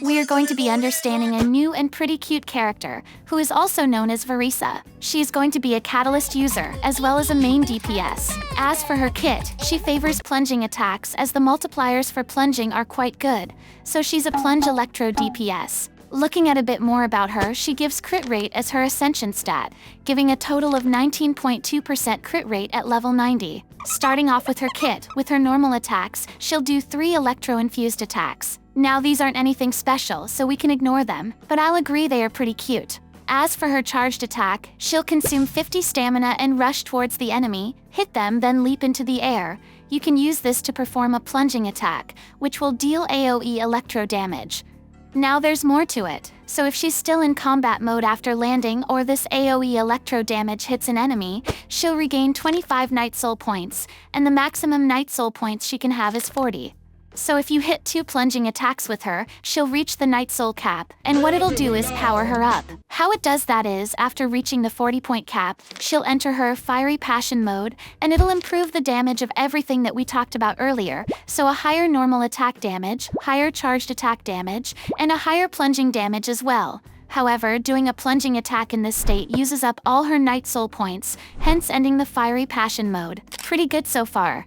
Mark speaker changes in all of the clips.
Speaker 1: We are going to be understanding a new and pretty cute character, who is also known as Varesa. She is going to be a catalyst user, as well as a main DPS. As for her kit, she favors plunging attacks as the multipliers for plunging are quite good, so she's a plunge electro DPS. Looking at a bit more about her, she gives crit rate as her ascension stat, giving a total of 19.2% crit rate at level 90. Starting off with her kit, with her normal attacks, she'll do 3 electro-infused attacks. Now these aren't anything special, so we can ignore them, but I'll agree they are pretty cute. As for her charged attack, she'll consume 50 stamina and rush towards the enemy, hit them, then leap into the air. You can use this to perform a plunging attack, which will deal AoE electro damage. Now there's more to it, so if she's still in combat mode after landing or this AoE electro damage hits an enemy, she'll regain 25 Night Soul points, and the maximum Night Soul points she can have is 40. So if you hit 2 plunging attacks with her, she'll reach the Night Soul cap, and what it'll do is power her up. How it does that is, after reaching the 40-point cap, she'll enter her Fiery Passion mode, and it'll improve the damage of everything that we talked about earlier, so a higher normal attack damage, higher charged attack damage, and a higher plunging damage as well. However, doing a plunging attack in this state uses up all her Night Soul points, hence ending the Fiery Passion mode. Pretty good so far.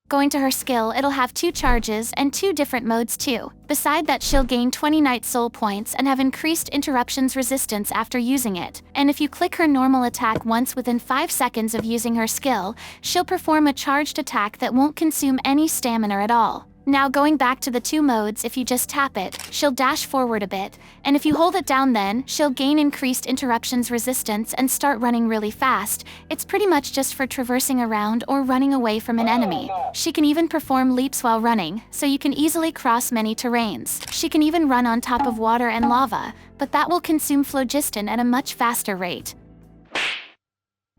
Speaker 1: Going to her skill, it'll have 2 charges and 2 different modes too. Beside that, she'll gain 20 Night Soul points and have increased interruptions resistance after using it. And if you click her normal attack once within 5 seconds of using her skill, she'll perform a charged attack that won't consume any stamina at all. Now going back to the 2 modes, if you just tap it, she'll dash forward a bit, and if you hold it down then, she'll gain increased interruptions resistance and start running really fast. It's pretty much just for traversing around or running away from an enemy. She can even perform leaps while running, so you can easily cross many terrains. She can even run on top of water and lava, but that will consume phlogiston at a much faster rate.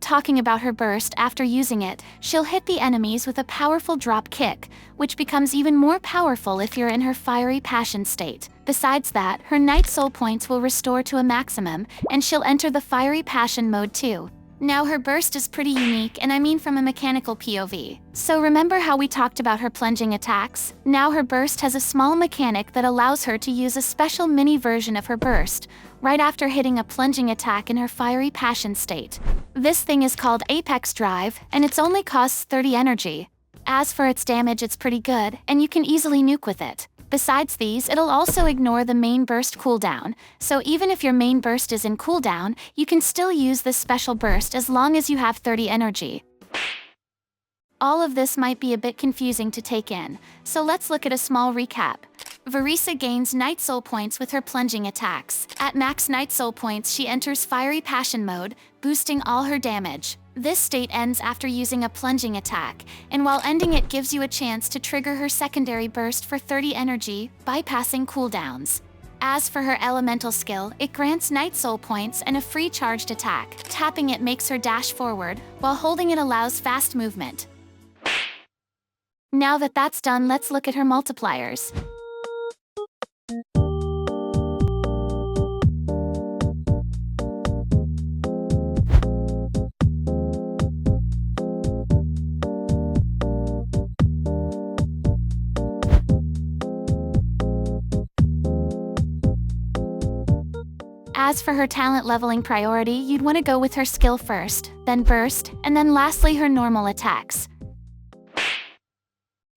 Speaker 1: Talking about her burst, after using it, she'll hit the enemies with a powerful drop kick, which becomes even more powerful if you're in her Fiery Passion state. Besides that, her Night Soul points will restore to a maximum, and she'll enter the Fiery Passion mode too. Now her burst is pretty unique, and I mean from a mechanical POV. So remember how we talked about her plunging attacks? Now her burst has a small mechanic that allows her to use a special mini version of her burst, right after hitting a plunging attack in her Fiery Passion state. This thing is called Apex Drive, and it only costs 30 energy. As for its damage, it's pretty good, and you can easily nuke with it. Besides these, it'll also ignore the main burst cooldown, so even if your main burst is in cooldown, you can still use this special burst as long as you have 30 energy. All of this might be a bit confusing to take in, so let's look at a small recap. Varesa gains Night Soul points with her plunging attacks. At max Night Soul points, she enters Fiery Passion mode, boosting all her damage. This state ends after using a plunging attack, and while ending it gives you a chance to trigger her secondary burst for 30 energy, bypassing cooldowns. As for her elemental skill, it grants Night Soul points and a free charged attack. Tapping it makes her dash forward, while holding it allows fast movement. Now that that's done, let's look at her multipliers. As for her talent leveling priority, you'd want to go with her skill first, then burst, and then lastly her normal attacks.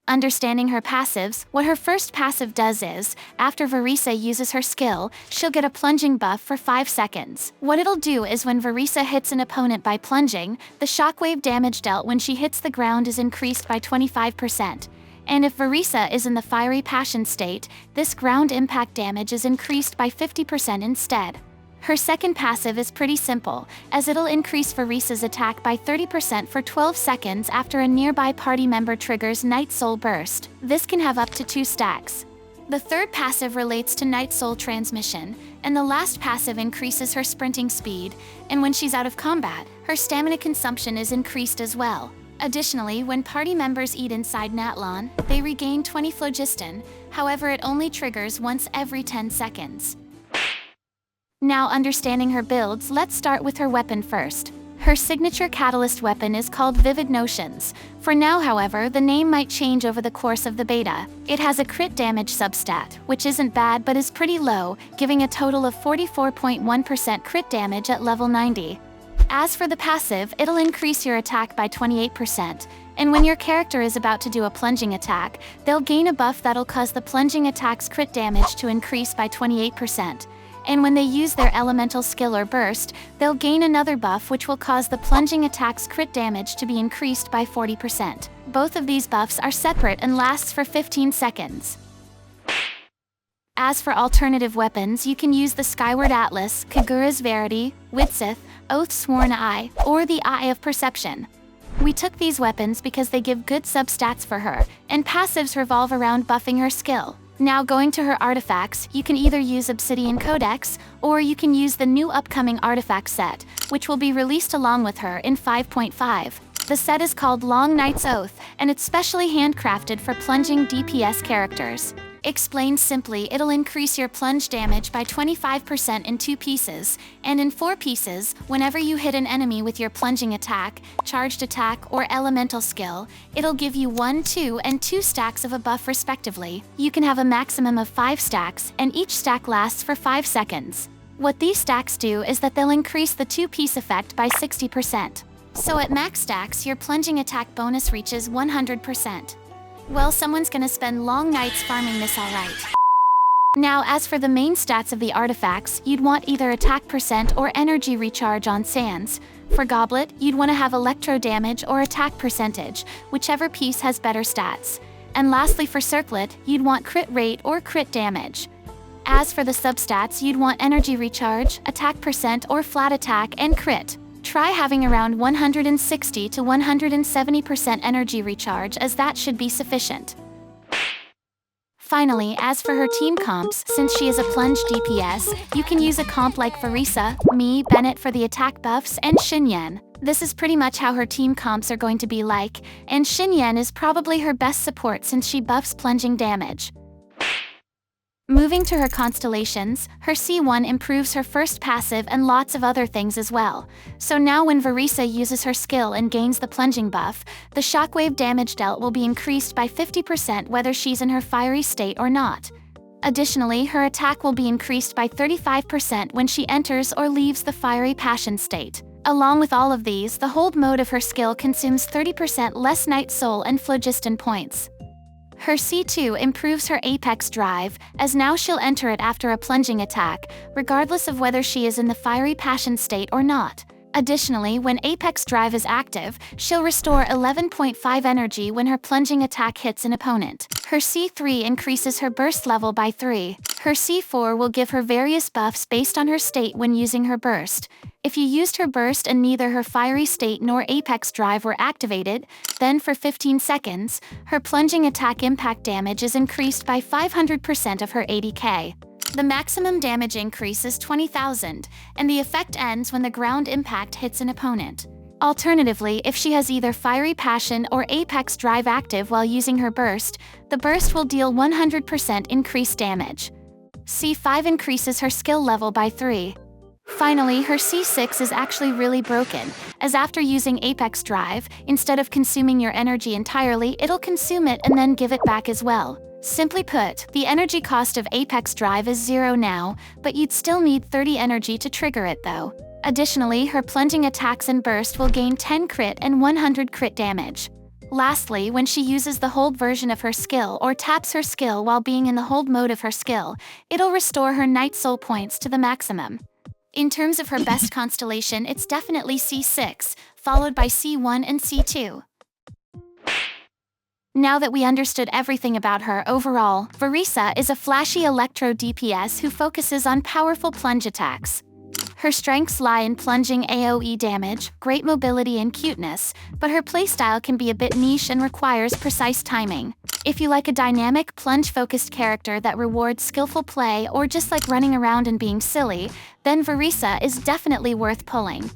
Speaker 1: Understanding her passives, what her first passive does is, after Varesa uses her skill, she'll get a plunging buff for 5 seconds. What it'll do is when Varesa hits an opponent by plunging, the shockwave damage dealt when she hits the ground is increased by 25%. And if Varesa is in the Fiery Passion state, this ground impact damage is increased by 50% instead. Her second passive is pretty simple, as it'll increase Varesa's attack by 30% for 12 seconds after a nearby party member triggers Night Soul Burst. This can have up to 2 stacks. The third passive relates to Night Soul Transmission, and the last passive increases her sprinting speed, and when she's out of combat, her stamina consumption is increased as well. Additionally, when party members eat inside Natlon, they regain 20 phlogiston, however it only triggers once every 10 seconds. Now understanding her builds, let's start with her weapon first. Her signature catalyst weapon is called Vivid Notions. For now, however, the name might change over the course of the beta. It has a crit damage substat, which isn't bad but is pretty low, giving a total of 44.1% crit damage at level 90. As for the passive, it'll increase your attack by 28%, and when your character is about to do a plunging attack, they'll gain a buff that'll cause the plunging attack's crit damage to increase by 28%. And when they use their elemental skill or burst, they'll gain another buff which will cause the plunging attack's crit damage to be increased by 40%. Both of these buffs are separate and lasts for 15 seconds. As for alternative weapons, you can use the Skyward Atlas, Kagura's Verity, Widsith, Oath's Sworn Eye, or the Eye of Perception. We took these weapons because they give good substats for her, and passives revolve around buffing her skill. Now going to her artifacts, you can either use Obsidian Codex, or you can use the new upcoming artifact set, which will be released along with her in 5.5. The set is called Long Night's Oath, and it's specially handcrafted for plunging DPS characters. Explained simply, it'll increase your plunge damage by 25% in 2 pieces, and in 4 pieces, whenever you hit an enemy with your plunging attack, charged attack, or elemental skill, it'll give you 1, 2, and 2 stacks of a buff respectively. You can have a maximum of 5 stacks, and each stack lasts for 5 seconds. What these stacks do is that they'll increase the 2-piece effect by 60%. So at max stacks, your plunging attack bonus reaches 100%. Well, someone's gonna spend long nights farming this alright. Now, as for the main stats of the artifacts, you'd want either attack percent or energy recharge on Sands. For Goblet, you'd want to have electro damage or attack percentage, whichever piece has better stats. And lastly for Circlet, you'd want crit rate or crit damage. As for the substats, you'd want energy recharge, attack percent or flat attack, and crit. Try having around 160 to 170% energy recharge, as that should be sufficient. Finally, as for her team comps, since she is a plunge DPS, you can use a comp like Varesa, me, Bennett for the attack buffs, and Xinyan. This is pretty much how her team comps are going to be like, and Xinyan is probably her best support since she buffs plunging damage. Moving to her Constellations, her C1 improves her first passive and lots of other things as well. So now when Varesa uses her skill and gains the plunging buff, the shockwave damage dealt will be increased by 50% whether she's in her fiery state or not. Additionally, her attack will be increased by 35% when she enters or leaves the fiery passion state. Along with all of these, the hold mode of her skill consumes 30% less Night Soul and Phlogiston points. Her C2 improves her Apex Drive, as now she'll enter it after a plunging attack, regardless of whether she is in the fiery passion state or not. Additionally, when Apex Drive is active, she'll restore 11.5 energy when her plunging attack hits an opponent. Her C3 increases her burst level by 3. Her C4 will give her various buffs based on her state when using her burst. If you used her burst and neither her fiery state nor Apex Drive were activated, then for 15 seconds, her plunging attack impact damage is increased by 500% of her 80k. The maximum damage increase is 20,000, and the effect ends when the ground impact hits an opponent. Alternatively, if she has either Fiery Passion or Apex Drive active while using her burst, the burst will deal 100% increased damage. C5 increases her skill level by 3. Finally, her C6 is actually really broken, as after using Apex Drive, instead of consuming your energy entirely, it'll consume it and then give it back as well. Simply put, the energy cost of Apex Drive is 0 now, but you'd still need 30 energy to trigger it though. Additionally, her plunging attacks and burst will gain 10 crit and 100 crit damage. Lastly, when she uses the hold version of her skill or taps her skill while being in the hold mode of her skill, it'll restore her Night Soul points to the maximum. In terms of her best constellation, it's definitely C6, followed by C1 and C2. Now that we understood everything about her overall, Varesa is a flashy electro DPS who focuses on powerful plunge attacks. Her strengths lie in plunging AoE damage, great mobility and cuteness, but her playstyle can be a bit niche and requires precise timing. If you like a dynamic, plunge-focused character that rewards skillful play or just like running around and being silly, then Varesa is definitely worth pulling.